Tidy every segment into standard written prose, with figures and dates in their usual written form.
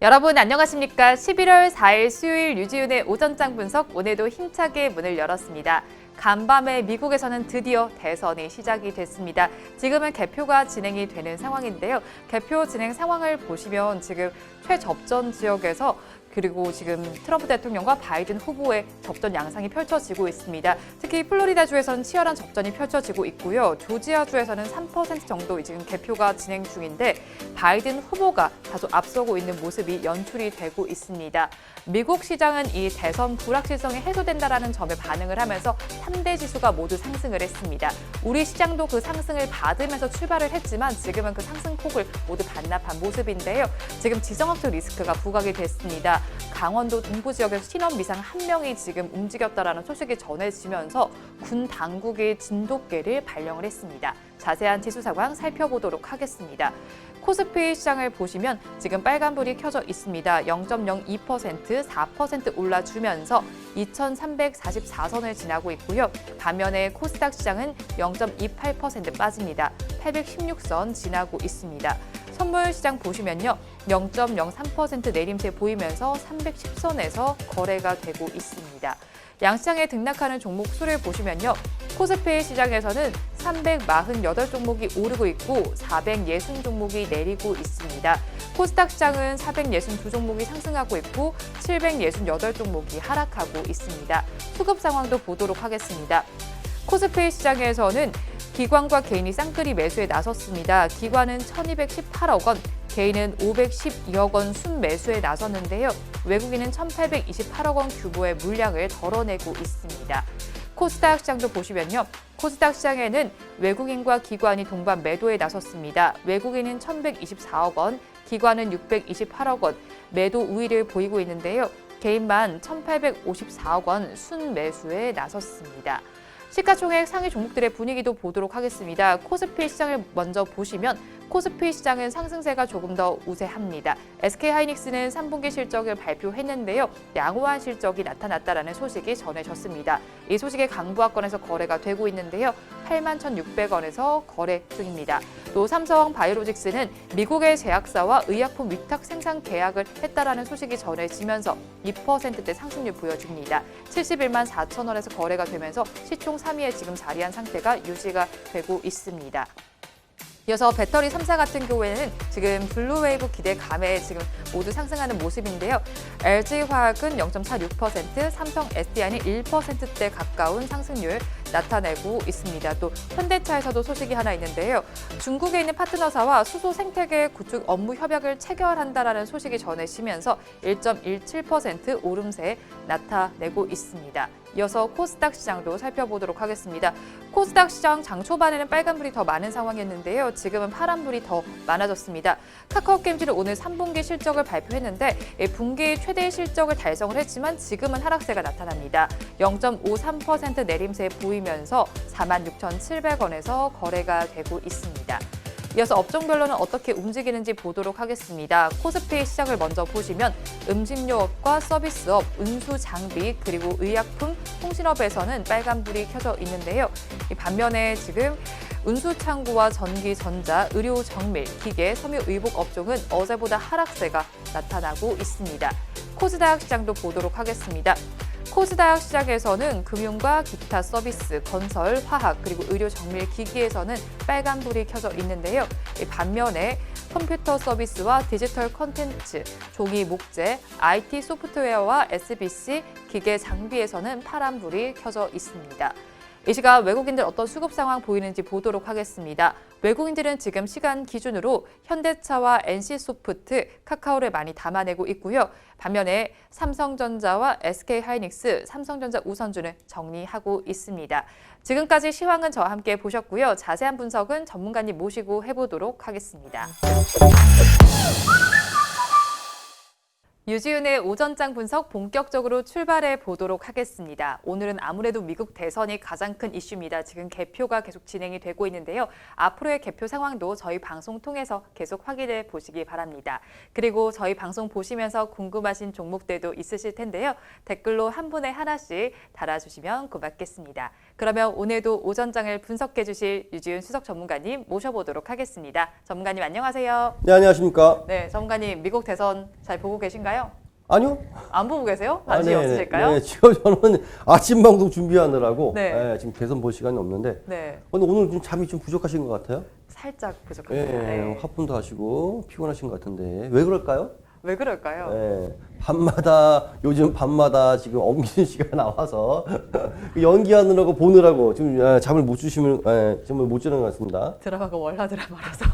여러분 안녕하십니까? 11월 4일 수요일 유지윤의 오전장 분석, 오늘도 힘차게 문을 열었습니다. 간밤에 미국에서는 드디어 대선이 시작이 됐습니다. 지금은 개표가 진행이 되는 상황인데요. 개표 진행 상황을 보시면 지금 최접전 지역에서 그리고 지금 트럼프 대통령과 바이든 후보의 접전 양상이 펼쳐지고 있습니다. 특히 플로리다주에서는 치열한 접전이 펼쳐지고 있고요. 조지아주에서는 3% 정도 지금 개표가 진행 중인데 바이든 후보가 다소 앞서고 있는 모습이 연출이 되고 있습니다. 미국 시장은 이 대선 불확실성이 해소된다라는 점에 반응을 하면서 3대 지수가 모두 상승을 했습니다. 우리 시장도 그 상승을 받으면서 출발을 했지만 지금은 그 상승폭을 모두 반납한 모습인데요. 지금 지정학적 리스크가 부각이 됐습니다. 강원도 동부 지역에서 신원 미상 1명이 지금 움직였다라는 소식이 전해지면서 군 당국이 진돗개를 발령을 했습니다. 자세한 지수 상황 살펴보도록 하겠습니다. 코스피 시장을 보시면 지금 빨간불이 켜져 있습니다. 0.02%, 4% 올라주면서 2,344선을 지나고 있고요. 반면에 코스닥 시장은 0.28% 빠집니다. 816선 지나고 있습니다. 선물 시장 보시면요. 0.03% 내림세 보이면서 310선에서 거래가 되고 있습니다. 양시장에 등락하는 종목 수를 보시면요. 코스피 시장에서는 348종목이 오르고 있고 460 종목이 내리고 있습니다. 코스닥 시장은 462종목이 상승하고 있고 768종목이 하락하고 있습니다. 수급 상황도 보도록 하겠습니다. 코스피 시장에서는 기관과 개인이 쌍끌이 매수에 나섰습니다. 기관은 1,218억 원, 개인은 512억 원 순매수에 나섰는데요. 외국인은 1,828억 원 규모의 물량을 덜어내고 있습니다. 코스닥 시장도 보시면요. 코스닥 시장에는 외국인과 기관이 동반 매도에 나섰습니다. 외국인은 1,124억 원, 기관은 628억 원, 매도 우위를 보이고 있는데요. 개인만 1,854억 원 순매수에 나섰습니다. 시가총액 상위 종목들의 분위기도 보도록 하겠습니다. 코스피 시장을 먼저 보시면 코스피 시장은 상승세가 조금 더 우세합니다. SK하이닉스는 3분기 실적을 발표했는데요. 양호한 실적이 나타났다라는 소식이 전해졌습니다. 이 소식에 강부하권에서 거래가 되고 있는데요. 81,600원에서 거래 중입니다. 또 삼성 바이오로직스는 미국의 제약사와 의약품 위탁 생산 계약을 했다라는 소식이 전해지면서 2%대 상승률 보여줍니다. 71만 4천 원에서 거래가 되면서 시총 3위에 지금 자리한 상태가 유지가 되고 있습니다. 이어서 배터리 3사 같은 경우에는 지금 블루웨이브 기대감에 지금 모두 상승하는 모습인데요. LG화학은 0.46%, 삼성 SDI는 1%대 가까운 상승률 나타내고 있습니다. 또 현대차에서도 소식이 하나 있는데요. 중국에 있는 파트너사와 수소 생태계 구축 업무 협약을 체결한다라는 소식이 전해지면서 1.17% 오름세 나타내고 있습니다. 이어서 코스닥 시장도 살펴보도록 하겠습니다. 코스닥 시장 장 초반에는 빨간불이 더 많은 상황이었는데요. 지금은 파란불이 더 많아졌습니다. 카카오게임즈는 오늘 3분기 실적을 발표했는데 분기 최대 실적을 달성을 했지만 지금은 하락세가 나타납니다. 0.53% 내림세 보이면서 46,700원에서 거래가 되고 있습니다. 이어서 업종별로는 어떻게 움직이는지 보도록 하겠습니다. 코스피 시장을 먼저 보시면 음식료업과 서비스업, 운수 장비, 그리고 의약품, 통신업에서는 빨간불이 켜져 있는데요. 반면에 지금 운수창고와 전기, 전자, 의료, 정밀, 기계, 섬유, 의복 업종은 어제보다 하락세가 나타나고 있습니다. 코스닥 시장도 보도록 하겠습니다. 코스닥 시장에서는 금융과 기타 서비스, 건설, 화학, 그리고 의료 정밀 기기에서는 빨간불이 켜져 있는데요. 반면에 컴퓨터 서비스와 디지털 콘텐츠, 종이 목재, IT 소프트웨어와 SBC, 기계 장비에서는 파란불이 켜져 있습니다. 이 시각 외국인들 어떤 수급 상황 보이는지 보도록 하겠습니다. 외국인들은 지금 시간 기준으로 현대차와 NC소프트, 카카오를 많이 담아내고 있고요. 반면에 삼성전자와 SK하이닉스, 삼성전자 우선주는 정리하고 있습니다. 지금까지 시황은 저와 함께 보셨고요. 자세한 분석은 전문가님 모시고 해보도록 하겠습니다. 유지윤의 오전장 분석 본격적으로 출발해 보도록 하겠습니다. 오늘은 아무래도 미국 대선이 가장 큰 이슈입니다. 지금 개표가 계속 진행이 되고 있는데요. 앞으로의 개표 상황도 저희 방송 통해서 계속 확인해 보시기 바랍니다. 그리고 저희 방송 보시면서 궁금하신 종목들도 있으실 텐데요. 댓글로 한 분에 하나씩 달아주시면 고맙겠습니다. 그러면 오늘도 오전장을 분석해 주실 유지윤 수석 전문가님 모셔보도록 하겠습니다. 전문가님 안녕하세요. 네, 안녕하십니까? 네, 전문가님 미국 대선 잘 보고 계신가요? 아니요. 안 보고 계세요? 관심이 없으실까요? 네, 지금 저는 아침 방송 준비하느라고 네. 지금 대선 볼 시간이 없는데 네, 근데 오늘 좀 잠이 좀 부족하신 것 같아요? 살짝 부족합니다. 네, 네. 화분도 하시고 피곤하신 것 같은데 왜 그럴까요? 왜 그럴까요? 네, 요즘 밤마다 지금 엄기준 씨가 나와서 연기하느라고 보느라고 지금 잠을 못 주시면 잠을 못 주는 것 같습니다. 드라마가 월화 드라마라서.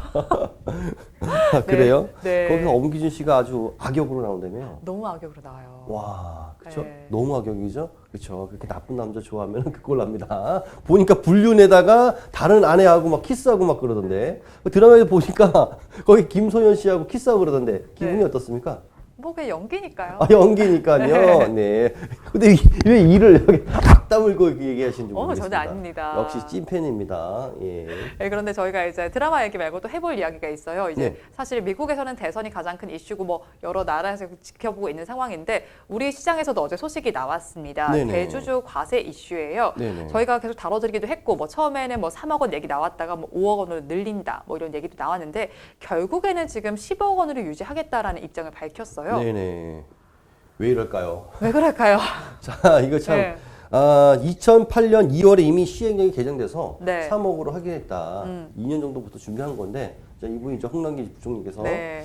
그래요? 네. 거기서 엄기준 씨가 아주 악역으로 나온다며요. 너무 악역으로 나와요. 와, 그렇죠? 네. 너무 악역이죠? 그렇죠. 그렇게 나쁜 남자 좋아하면 그걸 합니다. 보니까 불륜에다가 다른 아내하고 막 키스하고 막 그러던데 드라마에 보니까 거기 김소연 씨하고 키스하고 그러던데 기분이 네. 어떻습니까? 뭐 그게 연기니까요. 아, 연기니까요. 네. 근데 왜 이를 여기 악담을 이렇게 얘기하시는지 모르겠습니다. 전혀 아닙니다. 역시 찐팬입니다. 예. 네, 그런데 저희가 이제 드라마 얘기 말고 또 해볼 이야기가 있어요. 이제 네. 사실 미국에서는 대선이 가장 큰 이슈고 뭐 여러 나라에서 지켜보고 있는 상황인데 우리 시장에서도 어제 소식이 나왔습니다. 네네. 대주주 과세 이슈예요. 네네. 저희가 계속 다뤄드리기도 했고 뭐 처음에는 뭐 3억 원 얘기 나왔다가 뭐 5억 원으로 늘린다 뭐 이런 얘기도 나왔는데 결국에는 지금 10억 원으로 유지하겠다라는 입장을 밝혔어요. 네네. 왜 이럴까요? 왜 그럴까요? 자, 이거 참. 네. 2008년 2월에 이미 시행령이 개정돼서 네. 3억으로 하겠다. 2년 정도부터 준비한 건데, 자, 이분이 홍남기 부총리께서 네.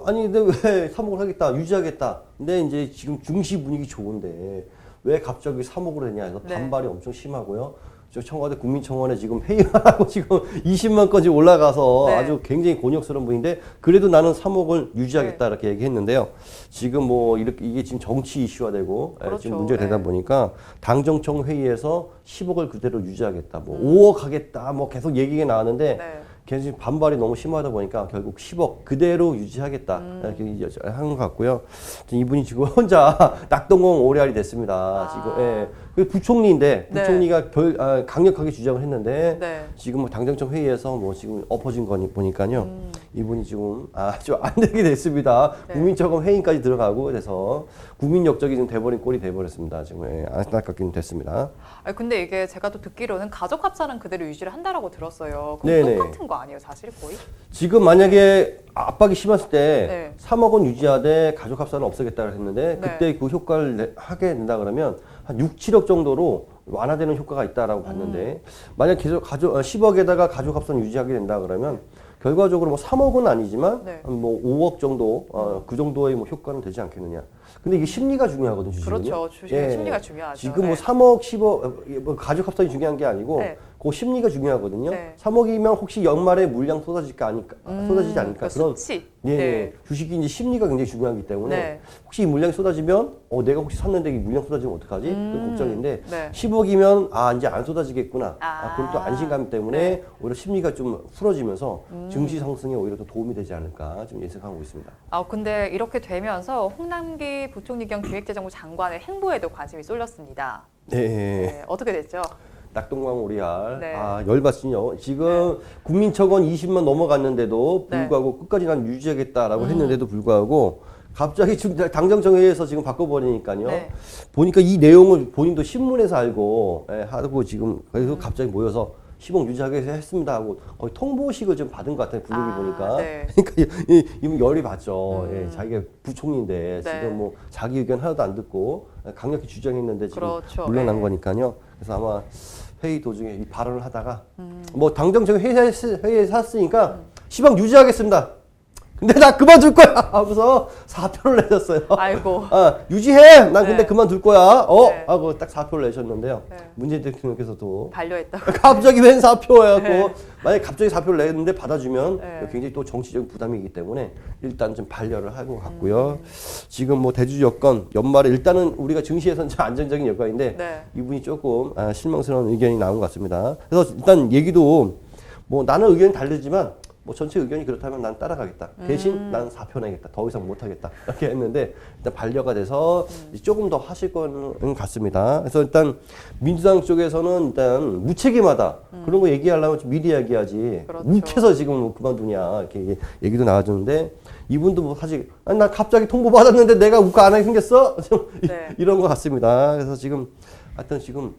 아니 근데 왜 3억을 하겠다, 유지하겠다. 근데 이제 지금 증시 분위기 좋은데 왜 갑자기 3억으로 되냐 해서 네. 반발이 엄청 심하고요. 저 청와대 국민청원에 지금 회의하고 지금 20만 건이 올라가서 네. 아주 굉장히 곤욕스러운 분인데 그래도 나는 3억을 유지하겠다 네. 이렇게 얘기했는데요. 지금 뭐 이렇게 이게 지금 정치 이슈화 되고 그렇죠. 지금 문제가 되다 네. 보니까 당정청 회의에서 10억을 그대로 유지하겠다, 뭐 5억 하겠다, 뭐 계속 얘기가 나왔는데 네. 계속 반발이 너무 심하다 보니까 결국 10억 그대로 유지하겠다 이렇게 한 것 같고요. 이분이 지금 혼자 낙동강 오리알이 됐습니다. 지금 예. 그 부총리인데 네. 부총리가 강력하게 주장을 했는데 네. 지금 뭐 당정청 회의에서 뭐 지금 엎어진 거니 보니까요. 이분이 지금 아주 안 되게 됐습니다. 네. 국민청원 회의까지 들어가고 그래서 국민 역적이 좀 돼버린 꼴이 돼버렸습니다. 지금 안타깝게 됐습니다. 아니, 근데 이게 제가 또 듣기로는 가족 합산은 그대로 유지를 한다라고 들었어요. 그럼 네네. 똑같은 거 아니에요, 사실 거의? 지금 만약에 압박이 심했을 때 네. 3억 원 유지하되 가족 합산을 없애겠다고 했는데 네. 그때 그 효과를 하게 된다 그러면 한 6, 7억 정도로 완화되는 효과가 있다라고 봤는데 만약 계속 10억에다가 가족 합산 유지하게 된다 그러면 결과적으로 뭐 3억은 아니지만 네. 뭐 5억 정도 그 정도의 뭐 효과는 되지 않겠느냐. 근데 이게 심리가 중요하거든요, 주식은요. 그렇죠. 주식은 심리가 중요하죠. 지금 뭐 네. 3억, 10억 뭐 가족 합산이 중요한 게 아니고 네. 그 심리가 중요하거든요. 네. 3억이면 혹시 연말에 물량 쏟아지지 않을까 그 그런 수치. 예, 네. 주식이 이제 심리가 굉장히 중요하기 때문에 네. 혹시 이 물량이 쏟아지면 내가 혹시 샀는데 이 물량 쏟아지면 어떡하지? 그런 걱정인데 네. 10억이면 이제 안 쏟아지겠구나. 아. 그런 또 안심감 때문에 네. 오히려 심리가 좀 풀어지면서 증시 상승에 오히려 더 도움이 되지 않을까 좀 예상하고 있습니다. 근데 이렇게 되면서 홍남기 부총리 겸 기획재정부 장관의 행보에도 관심이 쏠렸습니다. 네. 네, 어떻게 됐죠? 낙동강 오리알. 네. 열받군요. 지금 국민청원 20만 넘어갔는데도 네. 불구하고 끝까지 난 유지하겠다라고 했는데도 불구하고 갑자기 당정청회에서 지금 바꿔버리니까요. 네. 보니까 이 내용을 본인도 신문에서 알고 하고 지금 그래서 갑자기 모여서 10억 유지하게 했습니다 하고 거의 통보식을 좀 받은 것 같아요. 블록이 보니까. 네. 그러니까 이분 열이 받죠. 예, 자기가 부총리인데 네. 지금 뭐 자기 의견 하나도 안 듣고 강력히 주장했는데 지금 그렇죠. 물러난 네. 거니까요. 그래서 아마 회의 도중에 이 발언을 하다가 뭐 당정청 회의에 샀으니까 10억 유지하겠습니다. 근데 나 그만둘 거야 하고서 사표를 내셨어요. 아이고. 유지해. 난 근데 네. 그만둘 거야. 네. 하고 딱 사표를 내셨는데요. 네. 문재인 대통령께서도 반려했다고. 갑자기 웬 사표해갖고 네. 만약 갑자기 사표를 냈는데 받아주면 네. 굉장히 또 정치적인 부담이기 때문에 일단 좀 반려를 하고 갔고요. 지금 뭐 대주주 여건 연말에 일단은 우리가 증시에서는 좀 안정적인 여건인데 네. 이분이 조금 실망스러운 의견이 나온 것 같습니다. 그래서 일단 얘기도 뭐 나는 의견이 다르지만 뭐 전체 의견이 그렇다면 난 따라가겠다. 대신 난 4표 내겠다. 더 이상 못하겠다. 이렇게 했는데 일단 반려가 돼서 조금 더 하실 거는 같습니다. 그래서 일단 민주당 쪽에서는 일단 무책임하다. 그런 거 얘기하려면 좀 미리 얘기하지. 그렇죠. 욱해서 지금 뭐 그만두냐 이렇게 얘기도 나와주는데 이분도 뭐 사실 아니, 나 갑자기 통보 받았는데 내가 욱 안 하게 생겼어? 좀 네. 이런 것 같습니다. 그래서 지금 하여튼 지금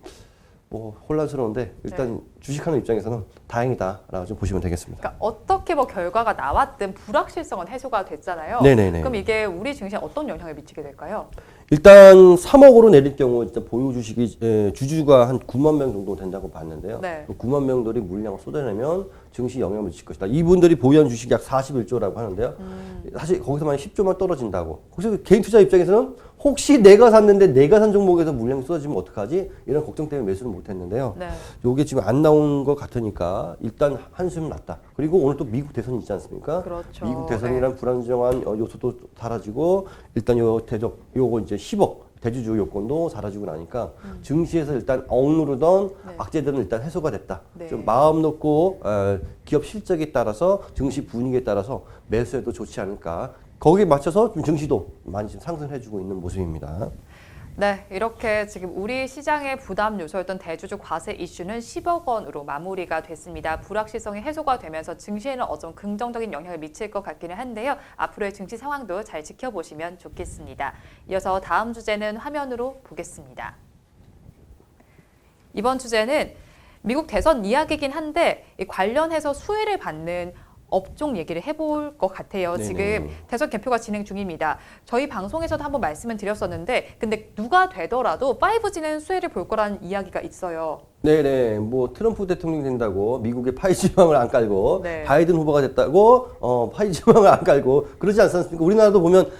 뭐 혼란스러운데 일단 주식하는 입장에서는 다행이다라고 좀 보시면 되겠습니다. 그러니까 어떻게 뭐 결과가 나왔든 불확실성은 해소가 됐잖아요. 네네네. 그럼 이게 우리 증시에 어떤 영향을 미치게 될까요? 일단 3억으로 내릴 경우 일단 보유 주식이 주주가 한 9만 명 정도 된다고 봤는데요. 네. 9만 명들이 물량을 쏟아내면 증시 영향을 미칠 것이다. 이분들이 보유한 주식이 약 41조라고 하는데요. 사실 거기서 만약 10조만 떨어진다고. 혹시 개인 투자 입장에서는 혹시 내가 샀는데 내가 산 종목에서 물량이 쏟아지면 어떡하지? 이런 걱정 때문에 매수를 못 했는데요. 네. 요게 지금 안 나온 것 같으니까 일단 한숨 났다. 그리고 오늘 또 미국 대선이 있지 않습니까? 그렇죠. 미국 대선이란 불안정한 요소도 사라지고 일단 요거 이제 10억 대주주 요건도 사라지고 나니까 증시에서 일단 억누르던 네. 악재들은 일단 해소가 됐다. 네. 좀 마음 놓고 기업 실적에 따라서 증시 분위기에 따라서 매수해도 좋지 않을까. 거기에 맞춰서 좀 증시도 많이 좀 상승해주고 있는 모습입니다. 네, 이렇게 지금 우리 시장의 부담 요소였던 대주주 과세 이슈는 10억 원으로 마무리가 됐습니다. 불확실성이 해소가 되면서 증시에는 어떤 긍정적인 영향을 미칠 것 같기는 한데요. 앞으로의 증시 상황도 잘 지켜보시면 좋겠습니다. 이어서 다음 주제는 화면으로 보겠습니다. 이번 주제는 미국 대선 이야기이긴 한데 관련해서 수혜를 받는 업종 얘기를 해볼 것 같아요. 네네. 지금 대선 개표가 진행 중입니다. 저희 방송에서도 한번 말씀을 드렸었는데 근데 누가 되더라도 5G는 수혜를 볼 거라는 이야기가 있어요. 네네, 뭐 트럼프 대통령이 된다고 미국의 파이지망을 안 깔고 네. 바이든 후보가 됐다고 파이지망을 안 깔고 그러지 않습니까? 우리나라도 보면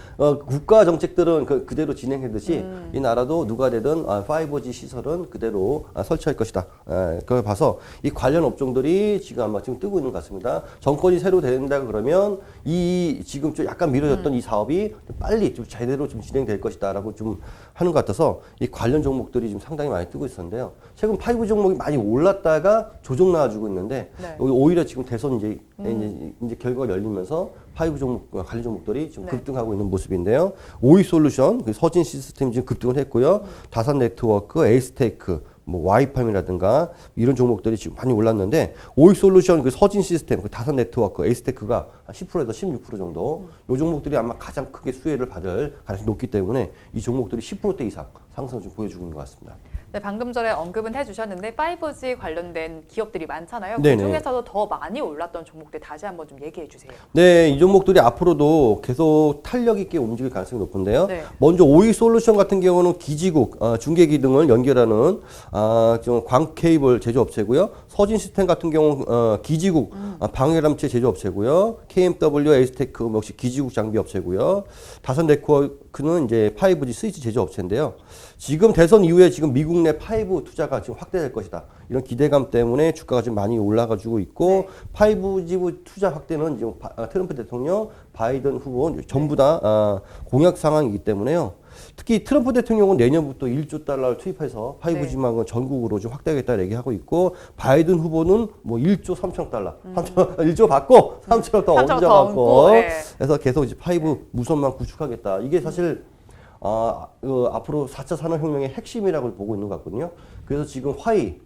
국가 정책들은 그대로 진행하듯이 이 나라도 누가 되든 5G 시설은 그대로 설치할 것이다. 그걸 봐서 이 관련 업종들이 지금 아마 지금 뜨고 있는 것 같습니다. 정권이 새로 된다 그러면 이 지금 좀 약간 미뤄졌던 이 사업이 빨리 좀 제대로 좀 진행될 것이다라고 좀 하는 것 같아서 이 관련 종목들이 지금 상당히 많이 뜨고 있었는데요. 최근 5G 종목이 많이 올랐다가 조정 나와주고 있는데 네. 여기 오히려 지금 대선 이제 결과가 열리면서 5G 종목 관련 종목들이 지금 네. 급등하고 있는 모습인데요. 오이솔루션, 서진 시스템 지금 급등을 했고요. 다산 네트워크, 에이스테이크, 뭐 와이팜이라든가 이런 종목들이 지금 많이 올랐는데 오이솔루션, 서진 시스템, 다산 네트워크, 에이스테크가 10%에서 16% 정도 이 종목들이 아마 가장 크게 수혜를 받을 가능성이 높기 때문에 이 종목들이 10%대 이상 상승을 좀 보여주고 있는 것 같습니다. 네, 방금 전에 언급은 해주셨는데 5G 관련된 기업들이 많잖아요. 네네. 그중에서도 더 많이 올랐던 종목들 다시 한번 좀 얘기해 주세요. 네, 이 종목들이 앞으로도 계속 탄력 있게 움직일 가능성이 높은데요. 네. 먼저 오이솔루션 같은 경우는 기지국, 중계기 등을 연결하는 좀 광케이블 제조업체고요. 서진 시스템 같은 경우 기지국 방해람체 제조업체고요. KMW, 에이스테크 역시 기지국 장비업체고요. 다산 네트워크는 이제 5G 스위치 제조업체인데요. 지금 대선 이후에 지금 미국 내 5 투자가 지금 확대될 것이다. 이런 기대감 때문에 주가가 지금 많이 올라가지고 있고 5G 투자 확대는 지금 트럼프 대통령, 바이든 후보 전부 다 공약 상황이기 때문에요. 특히 트럼프 대통령은 내년부터 1조 달러를 투입해서 5G망을 전국으로 좀 확대하겠다 얘기하고 있고 바이든 후보는 뭐 1조 3천억 달러, 1조 받고 3천억 더 3천억 더 얹어갖고 얹고, 네. 그래서 계속 이제 5 무선망 구축하겠다. 이게 사실 앞으로 4차 산업혁명의 핵심이라고 보고 있는 것 같거든요. 그래서 지금 화웨이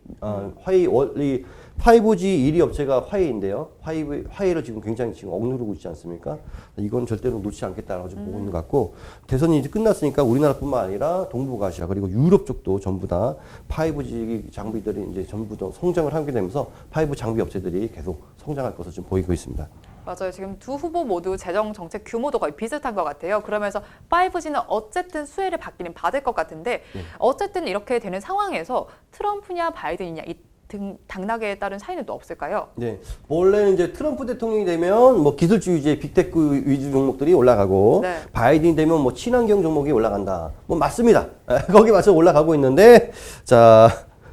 5G 1위 업체가 화웨이인데요. 화웨이를 지금 굉장히 지금 억누르고 있지 않습니까? 이건 절대로 놓지 않겠다라고 지금 보고 있는 것 같고 대선이 이제 끝났으니까 우리나라뿐만 아니라 동북아시아 그리고 유럽 쪽도 전부 다 5G 장비들이 이제 전부 다 성장을 하게 되면서 5 장비 업체들이 계속 성장할 것으로 좀 보이고 있습니다. 맞아요. 지금 두 후보 모두 재정 정책 규모도 거의 비슷한 것 같아요. 그러면서 5G는 어쨌든 수혜를 받기는 받을 것 같은데 어쨌든 이렇게 되는 상황에서 트럼프냐 바이든이냐 이 당락에 따른 차이는 또 없을까요? 네, 원래는 이제 트럼프 대통령이 되면 뭐 기술주 위주의 빅테크 위주 종목들이 올라가고 네. 바이든이 되면 뭐 친환경 종목이 올라간다. 뭐 맞습니다. 거기 맞춰 올라가고 있는데 자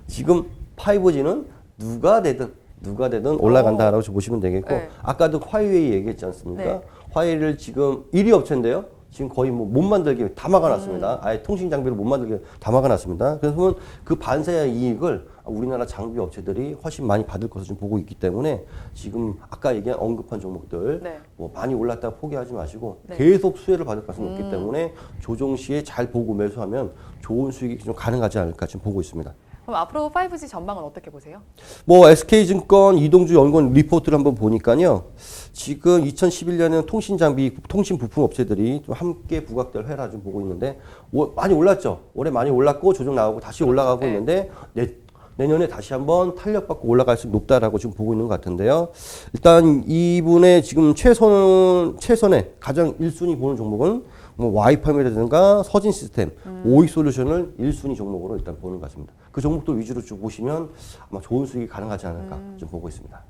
지금 5G는 누가 되든 올라간다라고 보시면 되겠고 네. 아까도 화웨이 얘기했지 않습니까? 네. 화웨이를 지금 1위 업체인데요. 지금 거의 뭐 못 만들게 다 막아놨습니다. 아예 통신 장비를 못 만들게 다 막아놨습니다. 그래서 그 반세의 이익을 우리나라 장비 업체들이 훨씬 많이 받을 것을 좀 보고 있기 때문에 지금 아까 얘기한 언급한 종목들 네. 뭐 많이 올랐다가 포기하지 마시고 네. 계속 수혜를 받을 가능성이 높기 때문에 조정 시에 잘 보고 매수하면 좋은 수익이 좀 가능하지 않을까 지금 보고 있습니다. 그럼 앞으로 5G 전망은 어떻게 보세요? 뭐 SK증권 이동주 연구원 리포트를 한번 보니까요. 지금 2011년에는 통신장비, 통신 부품 업체들이 좀 함께 부각될 해라 좀 보고 있는데 많이 올랐죠. 올해 많이 올랐고 조정 나오고 다시 올라가고 네. 있는데 내년에 다시 한번 탄력받고 올라갈 수 높다라고 지금 보고 있는 것 같은데요. 일단 이분의 지금 최선의 가장 1순위 보는 종목은 뭐 와이파이라든가 서진 시스템, 오이 솔루션을 1순위 종목으로 일단 보는 것 같습니다. 그 종목도 위주로 쭉 보시면 아마 좋은 수익이 가능하지 않을까 좀 보고 있습니다.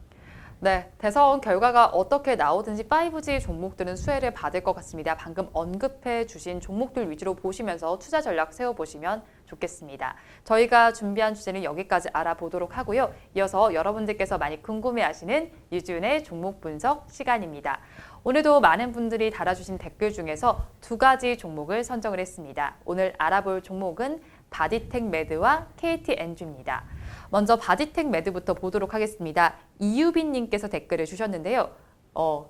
네, 대선 결과가 어떻게 나오든지 5G 종목들은 수혜를 받을 것 같습니다. 방금 언급해 주신 종목들 위주로 보시면서 투자 전략 세워보시면 좋겠습니다. 저희가 준비한 주제는 여기까지 알아보도록 하고요. 이어서 여러분들께서 많이 궁금해하시는 유지훈의 종목 분석 시간입니다. 오늘도 많은 분들이 달아주신 댓글 중에서 2가지 종목을 선정을 했습니다. 오늘 알아볼 종목은 바디텍 매드와 KT 엔주입니다. 먼저 바디텍 매드부터 보도록 하겠습니다. 이유빈님께서 댓글을 주셨는데요.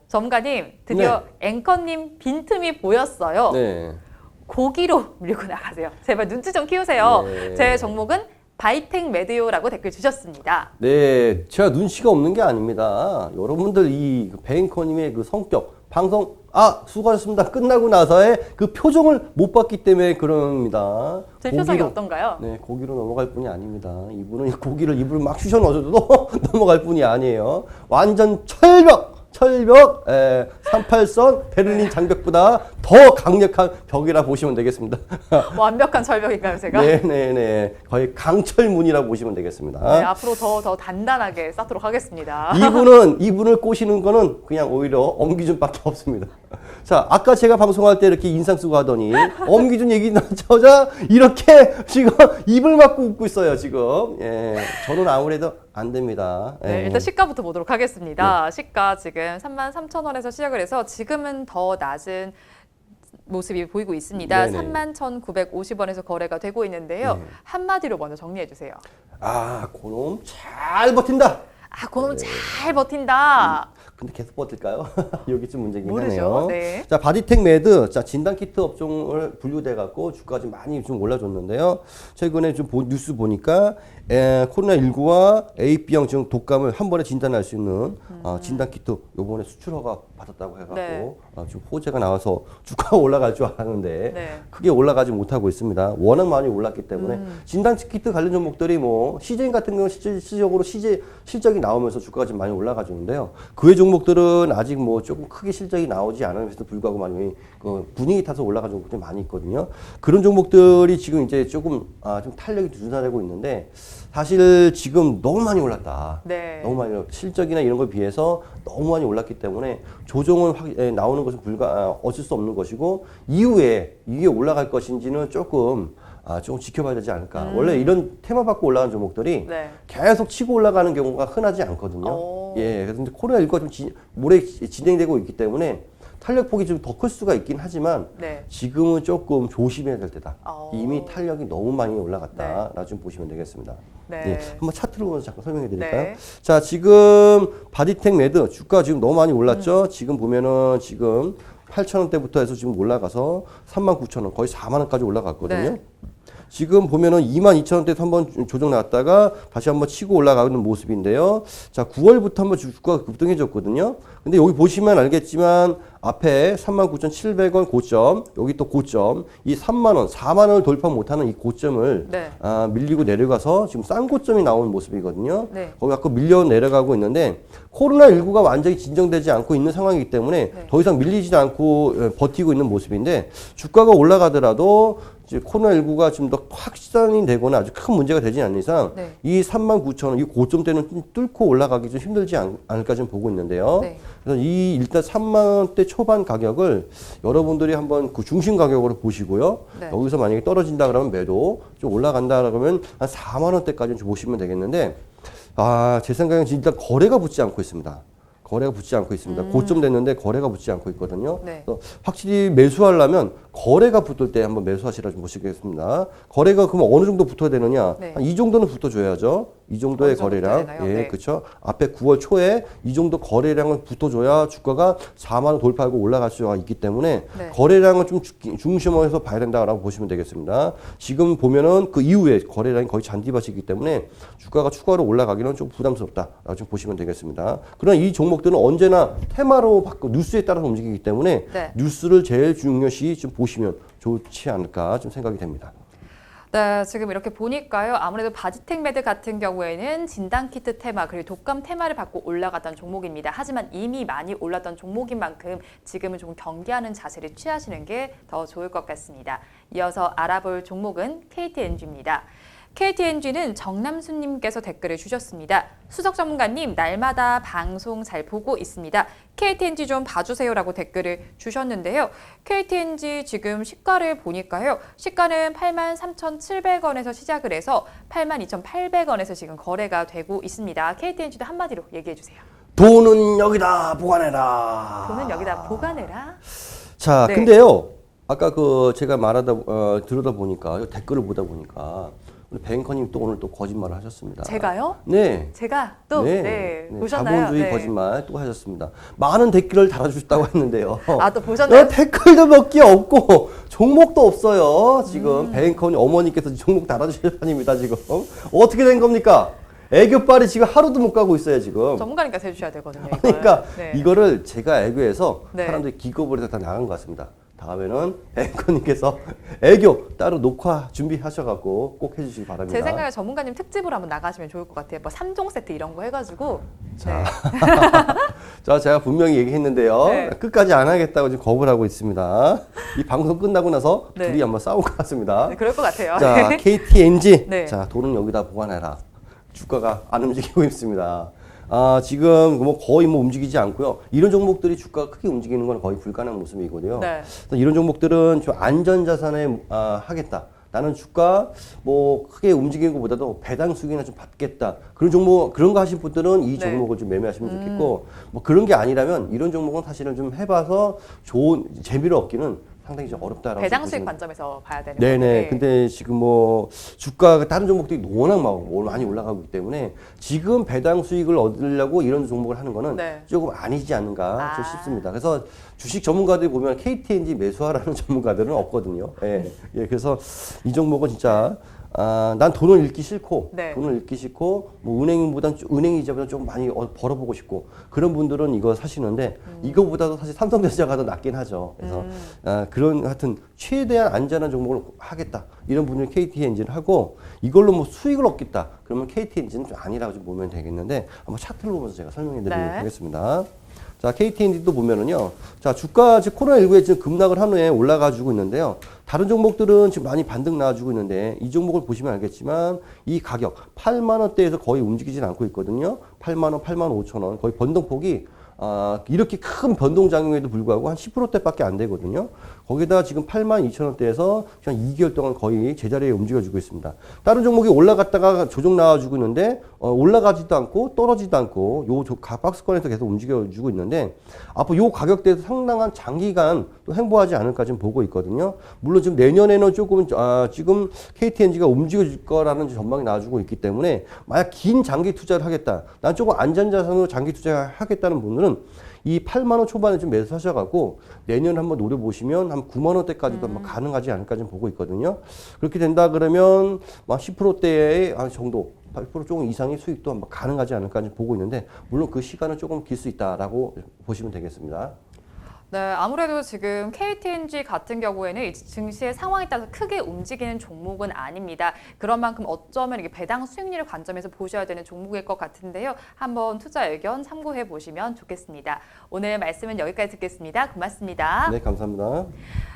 전문가님, 드디어 앵커님 빈틈이 보였어요. 네. 고기로 밀고 나가세요. 제발 눈치 좀 키우세요. 네. 제 종목은 바이텍 매드요라고 댓글 주셨습니다. 네, 제가 눈치가 없는 게 아닙니다. 여러분들 이 배앵커님의 그 성격, 방송 수고하셨습니다. 끝나고 나서의 그 표정을 못 봤기 때문에 그럽니다. 제 표정이 어떤가요? 네, 고기로 넘어갈 뿐이 아닙니다. 이분은 고기를 입으로 막 쑤셔 넣어줘도 넘어갈 뿐이 아니에요. 완전 철벽, 38선 베를린 장벽보다 더 강력한 벽이라 보시면 되겠습니다. 완벽한 절벽인가요, 제가? 네네네. 거의 강철문이라고 보시면 되겠습니다. 네, 앞으로 더 단단하게 쌓도록 하겠습니다. 이분을 꼬시는 거는 그냥 오히려 엄기준밖에 없습니다. 자, 아까 제가 방송할 때 이렇게 인상 쓰고 하더니 엄기준 얘기 나자마자 이렇게 지금 입을 막고 웃고 있어요, 지금. 예, 저는 아무래도 안 됩니다. 예. 네, 일단 시가부터 보도록 하겠습니다. 시가 지금 33,000원에서 시작을 해서 지금은 더 낮은 모습이 보이고 있습니다. 네네. 31,950원에서 거래가 되고 있는데요. 네. 한마디로 먼저 정리해 주세요. 그놈 잘 버틴다. 그놈 잘 버틴다. 근데 계속 버틸까요? 여기 좀 문제긴 모르죠. 하네요. 네. 자, 바디텍 매드, 자, 진단키트 업종을 분류돼 갖고 주가가 좀 많이 좀 올라줬는데요. 최근에 좀 뉴스 보니까 코로나19와 AB형 중 독감을 한 번에 진단할 수 있는 진단키트 요번에 수출 허가 받았다고 해갖고 네. 지금 호재가 나와서 주가가 올라갈 줄 알았는데 네. 크게 올라가지 못하고 있습니다. 워낙 많이 올랐기 때문에 진단키트 관련 종목들이 뭐 CJ 같은 경우는 실질적으로 실적이 나오면서 주가가 좀 많이 올라가주는데요. 그 외 종목들은 아직 뭐 조금 크게 실적이 나오지 않으면서도 불구하고 많이 분위기 타서 올라간 종목들이 많이 있거든요. 그런 종목들이 지금 이제 조금 좀 탄력이 둔화되고 있는데 사실 지금 너무 많이 올랐다. 네. 너무 많이 실적이나 이런 거에 비해서 너무 많이 올랐기 때문에 조정은 나오는 것은 어쩔 수 없는 것이고 이후에 이게 올라갈 것인지는 조금 지켜봐야 되지 않을까. 원래 이런 테마 받고 올라가는 종목들이 네. 계속 치고 올라가는 경우가 흔하지 않거든요. 예, 그런데 코로나19가 좀 모레 진행되고 있기 때문에 탄력폭이 좀 더 클 수가 있긴 하지만 네. 지금은 조금 조심해야 될 때다. 오. 이미 탄력이 너무 많이 올라갔다. 좀 보시면 되겠습니다. 네. 예, 한번 차트로 먼저 잠깐 설명해 드릴까요? 네. 자, 지금 바디텍 매드 주가 지금 너무 많이 올랐죠? 지금 보면은 지금 8,000원대부터 해서 지금 올라가서 39,000원, 거의 4만원까지 올라갔거든요. 네. 지금 보면은 22,000원대에서 한번 조정 나왔다가 다시 한번 치고 올라가는 모습인데요. 자, 9월부터 한번 주가가 급등해졌거든요. 근데 여기 보시면 알겠지만 앞에 39,700원 고점, 여기 또 고점, 이 3만원, 4만원을 돌파 못하는 이 고점을 네. 밀리고 내려가서 지금 싼 고점이 나오는 모습이거든요. 네. 거기 아까 밀려 내려가고 있는데 코로나19가 완전히 진정되지 않고 있는 상황이기 때문에 네. 더 이상 밀리지도 않고 버티고 있는 모습인데 주가가 올라가더라도 이제 코로나19가 좀 더 확산이 되거나 아주 큰 문제가 되지 않는 이상 네. 이 39,000원, 이 고점대는 좀 뚫고 올라가기 좀 힘들지 않을까 좀 보고 있는데요. 네. 그래서 이 일단 3만원대 초반 가격을 여러분들이 한번 그 중심 가격으로 보시고요. 네. 여기서 만약에 떨어진다 그러면 매도, 좀 올라간다 그러면 한 4만원대까지 좀 보시면 되겠는데 제 생각에는 일단 거래가 붙지 않고 있습니다. 거래가 붙지 않고 있습니다. 고점 됐는데 거래가 붙지 않고 있거든요. 네. 그래서 확실히 매수하려면 거래가 붙을 때 한번 매수하시라 좀 보시겠습니다. 거래가 그럼 어느 정도 붙어야 되느냐? 네. 한 이 정도는 붙어줘야죠. 이 정도의 어느 정도 거래량, 붙어야 되나요? 예, 네. 그렇죠. 앞에 9월 초에 이 정도 거래량을 붙어줘야 주가가 4만 원 돌파하고 올라갈 수가 있기 때문에 네. 거래량을 좀 중심에서 봐야 된다라고 보시면 되겠습니다. 지금 보면은 그 이후에 거래량이 거의 잔디밭이기 때문에 주가가 추가로 올라가기는 좀 부담스럽다라고 좀 보시면 되겠습니다. 그러나 이 종목들은 언제나 테마로 바꿔 뉴스에 따라서 움직이기 때문에 네. 뉴스를 제일 중요시 좀 보시면 좋지 않을까 좀 생각이 됩니다. 네, 지금 이렇게 보니까요. 아무래도 바지텍 매드 같은 경우에는 진단키트 테마 그리고 독감 테마를 받고 올라갔던 종목입니다. 하지만 이미 많이 올랐던 종목인 만큼 지금은 좀 경계하는 자세를 취하시는 게 더 좋을 것 같습니다. 이어서 알아볼 종목은 KTNG입니다. KTNG는 정남수님께서 댓글을 주셨습니다. 수석 전문가님, 날마다 방송 잘 보고 있습니다. KTNG 좀 봐주세요라고 댓글을 주셨는데요. KTNG 지금 시가를 보니까요. 시가는 83,700원에서 시작을 해서 82,800원에서 지금 거래가 되고 있습니다. KTNG도 한마디로 얘기해 주세요. 돈은 여기다 보관해라. 돈은 여기다 보관해라. 자, 네. 근데요. 아까 그 제가 들어다 보니까 댓글을 보다 보니까 우리 뱅커님 또 오늘 또 거짓말을 하셨습니다. 제가요? 네. 제가 또 보셨나요? 자본주의 네. 거짓말 또 하셨습니다. 많은 댓글을 달아주셨다고 했는데요. 아, 또 보셨나요? 댓글도 몇 개 없고 종목도 없어요. 지금 뱅커님 어머니께서 종목 달아주실 판입니다. 지금 어떻게 된 겁니까? 애교빨이 지금 하루도 못 가고 있어요. 지금. 전문가님께서 해주셔야 되거든요. 이걸. 그러니까 네. 이거를 제가 애교해서 네. 사람들이 기겁을 해서 다 나간 것 같습니다. 다음에는 앵커님께서 애교 따로 녹화 준비하셔갖고 꼭 해주시기 바랍니다. 제 생각에 전문가님 특집으로 한번 나가시면 좋을 것 같아요. 뭐 3종 세트 이런 거 해가지고. 자, 자, 제가 분명히 얘기했는데요. 네. 끝까지 안 하겠다고 지금 겁을 하고 있습니다. 이 방송 끝나고 나서 네. 둘이 한번 싸울 것 같습니다. 네, 그럴 것 같아요. 자, KTNG. 네. 자, 돈은 여기다 보관해라. 주가가 안 움직이고 있습니다. 아, 지금 뭐 거의 뭐 움직이지 않고요. 이런 종목들이 주가가 크게 움직이는 건 거의 불가능한 모습이거든요. 네. 그래서 이런 종목들은 좀 안전자산에 하겠다. 나는 주가 뭐 크게 움직이는 것보다도 배당 수익이나 좀 받겠다. 그런 종목, 그런 거 하신 분들은 이 네. 종목을 좀 매매하시면 좋겠고, 뭐 그런 게 아니라면 이런 종목은 사실은 좀 해봐서 좋은 재미를 얻기는 상당히 좀 어렵다라고. 배당 수익 보시면 관점에서 봐야 되는 네네. 건데. 근데 지금 뭐 주가가 다른 종목들이 워낙 많이 올라가고 있기 때문에 지금 배당 수익을 얻으려고 이런 종목을 하는 거는 네. 조금 아니지 않는가 좀 아. 싶습니다. 그래서 주식 전문가들이 보면 KTNG 매수하라는 전문가들은 없거든요. 예. 예. 그래서 이 종목은 진짜 난 돈을 잃기 싫고, 네. 돈을 잃기 싫고, 뭐 은행 이자보다 좀 많이 벌어보고 싶고, 그런 분들은 이거 사시는데, 이거보다도 사실 삼성전자가 더 낫긴 하죠. 그래서, 그런, 하여튼, 최대한 안전한 종목을 하겠다. 이런 분들은 KTNG를 하고, 이걸로 뭐 수익을 얻겠다. 그러면 KTNG는 좀 아니라고 좀 보면 되겠는데, 한번 차트를 보면서 제가 설명해 드리도록 네. 하겠습니다. 자, KTNG도 보면은요. 자, 주가 지금 코로나19에 지금 급락을 한 후에 올라가지고 있는데요. 다른 종목들은 지금 많이 반등 나와주고 있는데 이 종목을 보시면 알겠지만 이 가격 8만 원대에서 거의 움직이진 않고 있거든요. 8만 원, 8만 5천 원. 거의 변동폭이 이렇게 큰 변동장에도 불구하고 한 10%대밖에 안 되거든요. 거기다 지금 8만 2천 원대에서 그냥 2개월 동안 거의 제자리에 움직여주고 있습니다. 다른 종목이 올라갔다가 조정 나와주고 있는데 올라가지도 않고 떨어지도 않고 요 박스권에서 계속 움직여주고 있는데 앞으로 요 가격대에서 상당한 장기간 또 행보하지 않을까 지금 보고 있거든요. 물론 지금 내년에는 조금 지금 KTNG가 움직여질 거라는 전망이 나와주고 있기 때문에 만약 긴 장기 투자를 하겠다. 난 조금 안전자산으로 장기 투자하겠다는 분들은 이 8만 원 초반에 좀 매수하셔갖고 내년에 한번 노려보시면 한 9만 원대까지도 한번 가능하지 않을까 좀 보고 있거든요. 그렇게 된다 그러면 막 10%대의 정도 8% 조금 이상의 수익도 한번 가능하지 않을까 좀 보고 있는데 물론 그 시간은 조금 길 수 있다라고 보시면 되겠습니다. 네, 아무래도 지금 KTNG 같은 경우에는 이 증시의 상황에 따라서 크게 움직이는 종목은 아닙니다. 그런 만큼 어쩌면 이게 배당 수익률을 관점에서 보셔야 되는 종목일 것 같은데요. 한번 투자 의견 참고해 보시면 좋겠습니다. 오늘 말씀은 여기까지 듣겠습니다. 고맙습니다. 네, 감사합니다.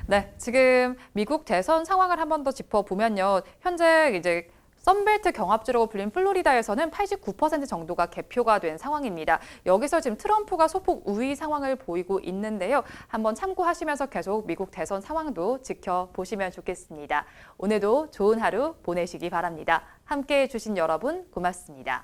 네, 지금 미국 대선 상황을 한 번 더 짚어보면요. 현재 이제 선벨트 경합지라고 불린 플로리다에서는 89% 정도가 개표가 된 상황입니다. 여기서 지금 트럼프가 소폭 우위 상황을 보이고 있는데요. 한번 참고하시면서 계속 미국 대선 상황도 지켜보시면 좋겠습니다. 오늘도 좋은 하루 보내시기 바랍니다. 함께해 주신 여러분 고맙습니다.